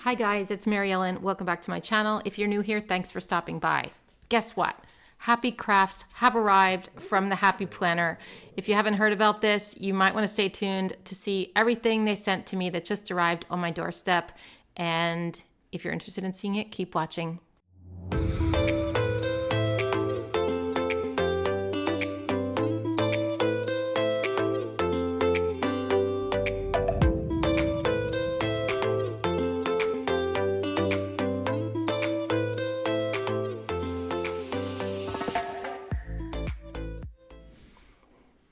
Hi guys, it's Mary Ellen. Welcome back to my channel. If you're new here, thanks for stopping by. Guess what? Happy crafts have arrived from the Happy Planner. If you haven't heard about this, you might want to stay tuned to see everything they sent to me that just arrived on my doorstep. And if you're interested in seeing it, keep watching.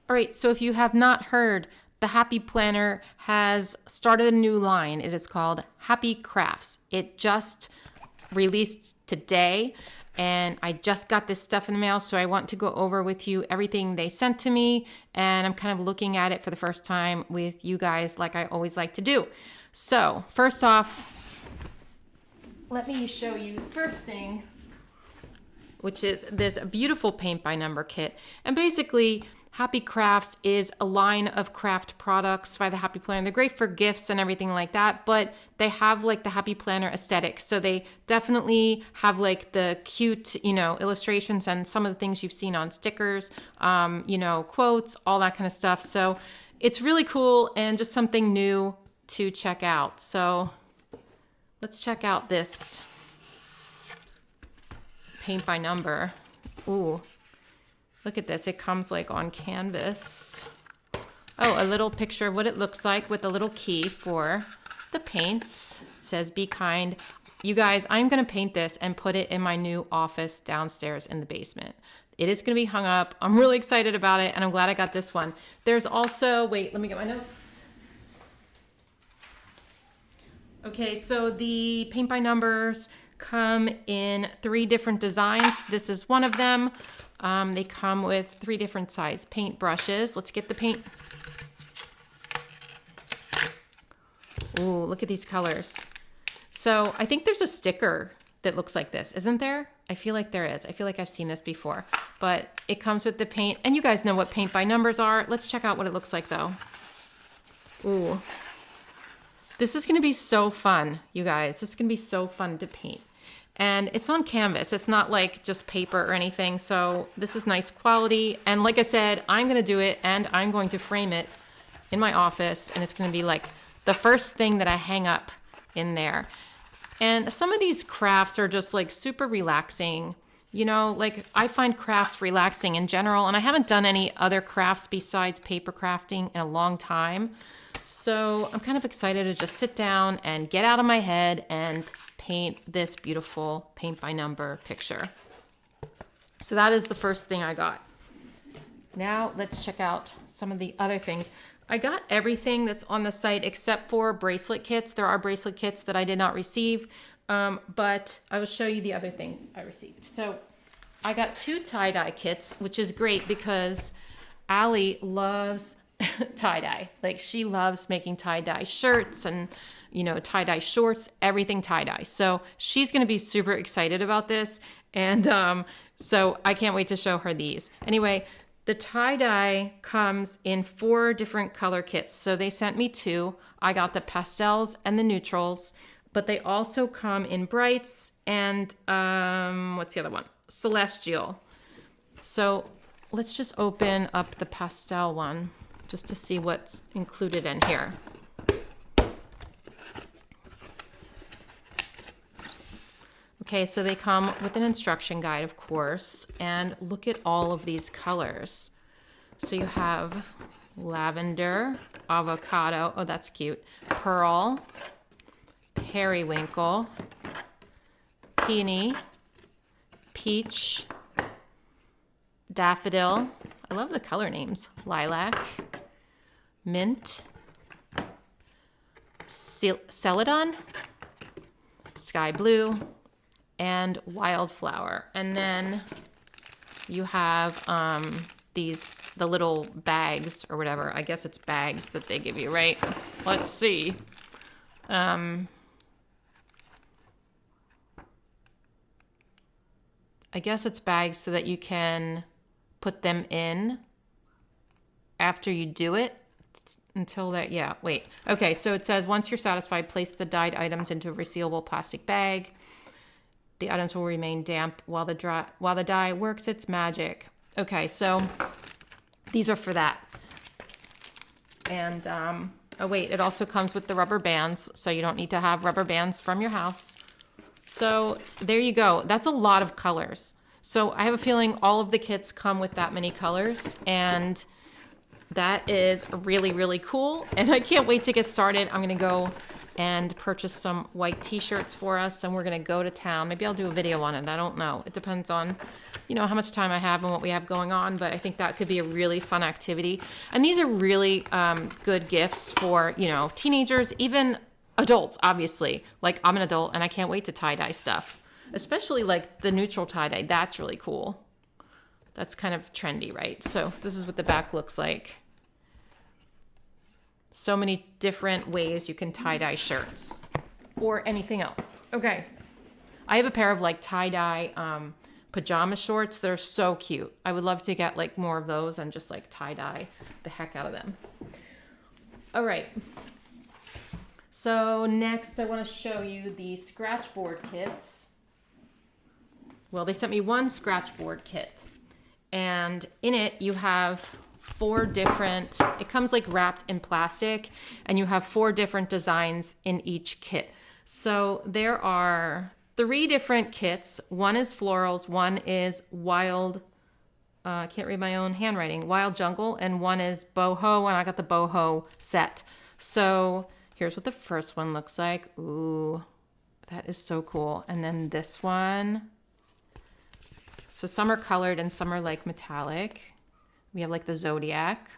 All right, so if you have not heard, the Happy Planner has started a new line. It is called Happy Crafts. It just released today, and I just got this stuff in the mail, so I want to go over with you everything they sent to me, and I'm kind of looking at it for the first time with you guys like I always like to do. So, first off, let me show you the first thing, which is this beautiful paint by number kit. And basically, Happy Crafts is a line of craft products by the Happy Planner. They're great for gifts and everything like that, but they have like the Happy Planner aesthetic. So they definitely have like the cute, illustrations and some of the things you've seen on stickers, quotes, all that kind of stuff. So it's really cool and just something new to check out. So let's check out this paint by number. Ooh. Look at this. It comes like on canvas. Oh, a little picture of what it looks like with a little key for the paints. It says, "Be kind." You guys, I'm going to paint this and put it in my new office downstairs in the basement. It is going to be hung up. I'm really excited about it, and I'm glad I got this one. There's also, wait, let me get my notes. Okay, so the paint by numbers come in 3 different designs. This is one of them. They come with 3 different size paint brushes. Let's get the paint. Ooh, look at these colors. So I think there's a sticker that looks like this, isn't there? I feel like there is. I feel like I've seen this before, but it comes with the paint, and you guys know what paint by numbers are. Let's check out what it looks like though. Ooh, this is gonna be so fun, you guys. This is gonna be so fun to paint. And it's on canvas. It's not like just paper or anything. So this is nice quality. And like I said, I'm going to do it and I'm going to frame it in my office. And it's going to be like the first thing that I hang up in there. And some of these crafts are just like super relaxing. Like I find crafts relaxing in general. And I haven't done any other crafts besides paper crafting in a long time. So I'm kind of excited to just sit down and get out of my head and paint this beautiful paint by number picture. So that is the first thing I got. Now let's check out some of the other things. I got everything that's on the site except for bracelet kits. There are bracelet kits that I did not receive, but I will show you the other things I received. So I got 2 tie-dye kits, which is great because Allie loves tie-dye. Like she loves making tie-dye shirts and tie-dye shorts, everything tie-dye. So she's going to be super excited about this. And so I can't wait to show her these. Anyway, the tie-dye comes in 4 different color kits. So they sent me 2. I got the pastels and the neutrals, but they also come in brights and what's the other one? Celestial. So let's just open up the pastel one just to see what's included in here. Okay, so they come with an instruction guide, of course, and look at all of these colors. So you have lavender, avocado, oh, that's cute, pearl, periwinkle, peony, peach, daffodil, I love the color names, lilac, mint, celadon, sky blue, and wildflower. And then you have the little bags or whatever. I guess it's bags that they give you, right? Let's see. I guess it's bags so that you can put them in after you do it. until that, yeah, wait. Okay, so it says, once you're satisfied, place the dyed items into a resealable plastic bag. The items will remain damp while the dye works its magic. Okay, so these are for that. And, oh wait, it also comes with the rubber bands, so you don't need to have rubber bands from your house. So there you go. That's a lot of colors. So I have a feeling all of the kits come with that many colors, and that is really, really cool. And I can't wait to get started. I'm gonna go and purchase some white t-shirts for us, and we're gonna go to town. Maybe I'll do a video on it. I don't know. It depends on, you know, how much time I have and what we have going on, but I think that could be a really fun activity. And these are really good gifts for, you know, teenagers, even adults, obviously. Like, I'm an adult and I can't wait to tie-dye stuff, especially like the neutral tie-dye. That's really cool. That's kind of trendy, right? So this is what the back looks like. So many different ways you can tie-dye shirts or anything else. Okay. I have a pair of like tie-dye pajama shorts. They're so cute. I would love to get like more of those and just like tie-dye the heck out of them. All right. So next I want to show you the scratch board kits. Well, they sent me one scratch board kit, and in it you have 4 different, it comes like wrapped in plastic, and you have 4 different designs in each kit. So there are 3 different kits. One is florals, one is wild, I can't read my own handwriting, wild jungle, and one is boho, and I got the boho set. So here's what the first one looks like. Ooh, that is so cool. And then this one. So some are colored and some are like metallic. We have like the zodiac,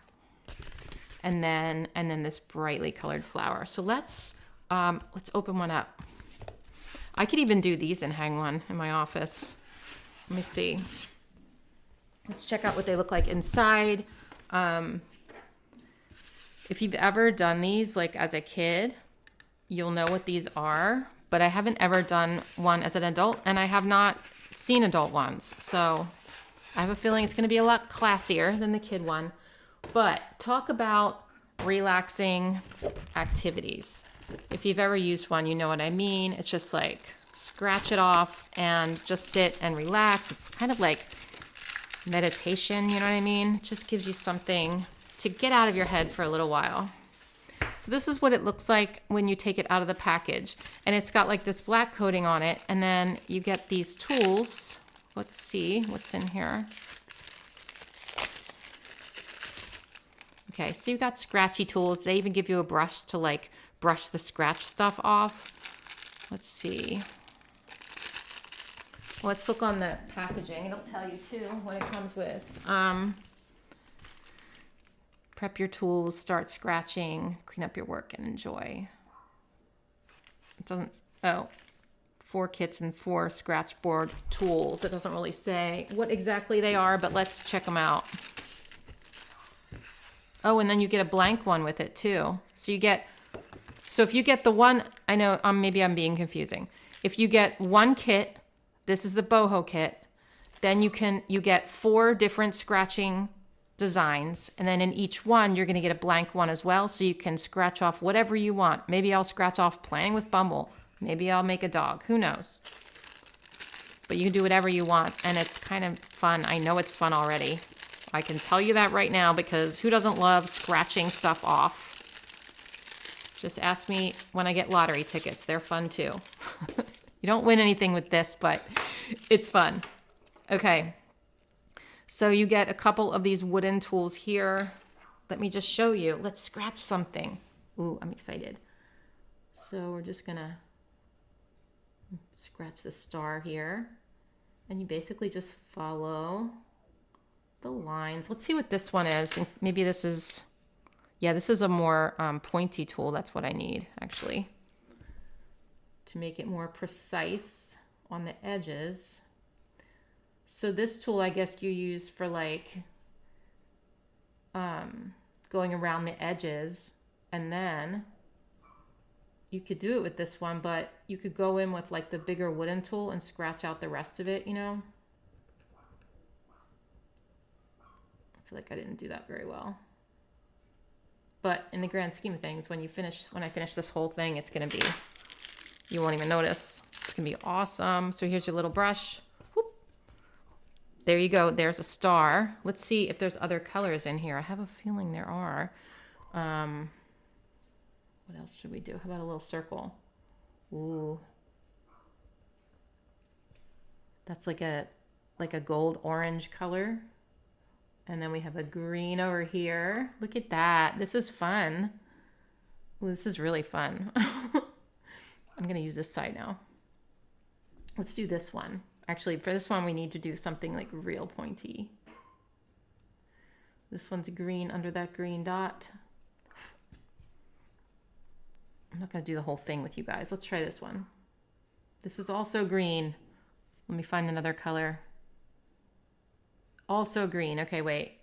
and then this brightly colored flower. So let's open one up. I could even do these and hang one in my office. Let me see. Let's check out what they look like inside. If you've ever done these like as a kid, you'll know what these are, but I haven't ever done one as an adult, and I have not seen adult ones. So I have a feeling it's going to be a lot classier than the kid one. But talk about relaxing activities. If you've ever used one, you know what I mean. It's just like scratch it off and just sit and relax. It's kind of like meditation, you know what I mean? It just gives you something to get out of your head for a little while. So this is what it looks like when you take it out of the package. And it's got like this black coating on it. And then you get these tools. Let's see what's in here. Okay, so you got scratchy tools. They even give you a brush to like brush the scratch stuff off. Let's see. Let's look on the packaging. It'll tell you too what it comes with. Prep your tools, start scratching, clean up your work, and enjoy. It doesn't, 4 kits and 4 scratch board tools. It doesn't really say what exactly they are, but let's check them out. Oh, and then you get a blank one with it too. So if you get the one, I know maybe I'm being confusing. If you get one kit, this is the boho kit, then you get 4 different scratching designs, and then in each one you're going to get a blank one as well, so you can scratch off whatever you want. Maybe I'll scratch off playing with Bumble. Maybe I'll make a dog. Who knows? But you can do whatever you want, and it's kind of fun. I know it's fun already. I can tell you that right now, because who doesn't love scratching stuff off? Just ask me when I get lottery tickets. They're fun too. You don't win anything with this, but it's fun. Okay. So you get a couple of these wooden tools here. Let me just show you. Let's scratch something. Ooh, I'm excited. So we're just gonna scratch the star here. And you basically just follow the lines. Let's see what this one is. Maybe this is, yeah, this is a more pointy tool. That's what I need, actually, to make it more precise on the edges. So this tool, I guess you use for like going around the edges, and then you could do it with this one, but you could go in with like the bigger wooden tool and scratch out the rest of it, you know? I feel like I didn't do that very well. But in the grand scheme of things, when I finish this whole thing, it's gonna be, you won't even notice. It's gonna be awesome. So here's your little brush. Whoop. There you go. There's a star. Let's see if there's other colors in here. I have a feeling there are. What else should we do? How about a little circle? Ooh. That's like a gold orange color. And then we have a green over here. Look at that. This is fun. Ooh, this is really fun. I'm going to use this side now. Let's do this one. Actually, for this one, we need to do something like real pointy. This one's green under that green dot. I'm not going to do the whole thing with you guys. Let's try this one. This is also green. Let me find another color. Also green. Okay, wait.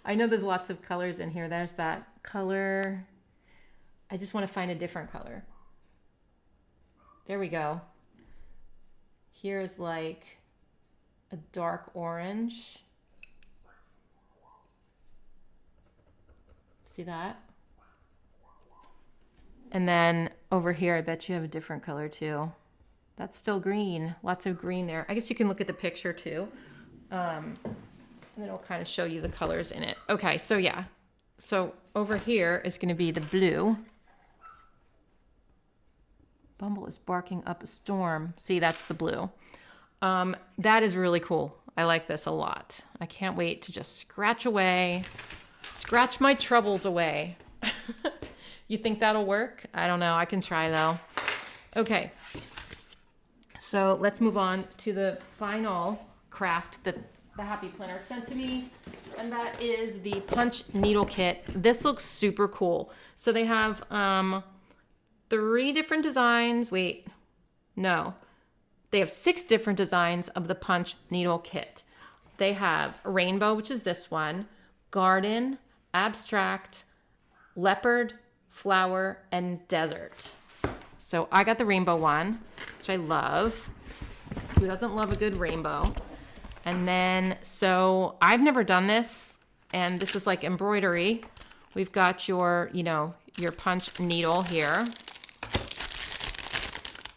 I know there's lots of colors in here. There's that color. I just want to find a different color. There we go. Here's like a dark orange. See that? And then over here, I bet you have a different color too. That's still green. Lots of green there. I guess you can look at the picture too. And then it'll kind of show you the colors in it. Okay, so yeah. So over here is going to be the blue. Bumble is barking up a storm. See, that's the blue. That is really cool. I like this a lot. I can't wait to just scratch my troubles away. You think that'll work? I don't know. I can try though. Okay. So let's move on to the final craft that the Happy Planner sent to me. And that is the punch needle kit. This looks super cool. So they have 3 different designs. Wait, no. They have 6 different designs of the punch needle kit. They have rainbow, which is this one, garden, abstract, leopard, flower, and desert. So I got the rainbow one, which I love. Who doesn't love a good rainbow? And then, so I've never done this, and this is like embroidery. We've got your, your punch needle here.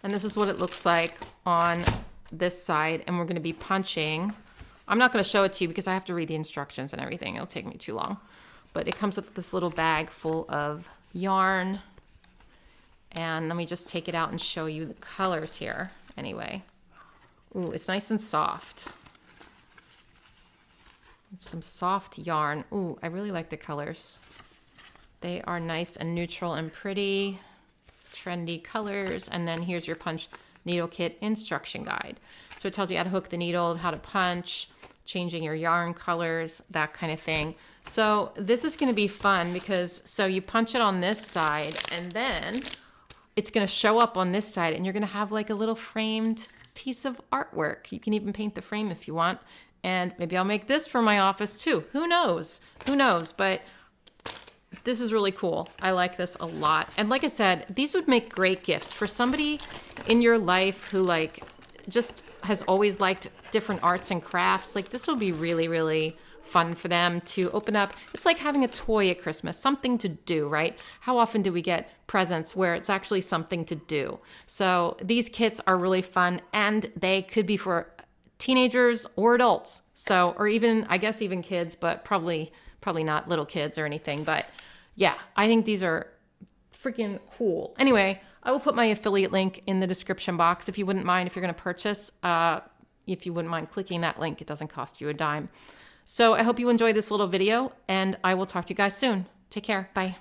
And this is what it looks like on this side, and we're going to be punching. I'm not going to show it to you because I have to read the instructions and everything. It'll take me too long. But it comes with this little bag full of yarn. And let me just take it out and show you the colors here. Anyway. Ooh, it's nice and soft. It's some soft yarn. Ooh, I really like the colors. They are nice and neutral and pretty. Trendy colors. And then here's your punch needle kit instruction guide. So it tells you how to hook the needle, how to punch, changing your yarn colors, that kind of thing. So this is going to be fun because so you punch it on this side and then it's going to show up on this side and you're going to have like a little framed piece of artwork. You can even paint the frame if you want. And maybe I'll make this for my office too. Who knows? Who knows? But this is really cool. I like this a lot. And like I said, these would make great gifts for somebody in your life who like just has always liked different arts and crafts. Like this will be really, really fun for them to open up. It's like having a toy at Christmas, something to do, right? How often do we get presents where it's actually something to do? So these kits are really fun and they could be for teenagers or adults. So, or even, I guess even kids, but probably not little kids or anything. But yeah, I think these are freaking cool. Anyway, I will put my affiliate link in the description box if you wouldn't mind, if you're going to purchase, if you wouldn't mind clicking that link, it doesn't cost you a dime. So I hope you enjoyed this little video and I will talk to you guys soon. Take care. Bye.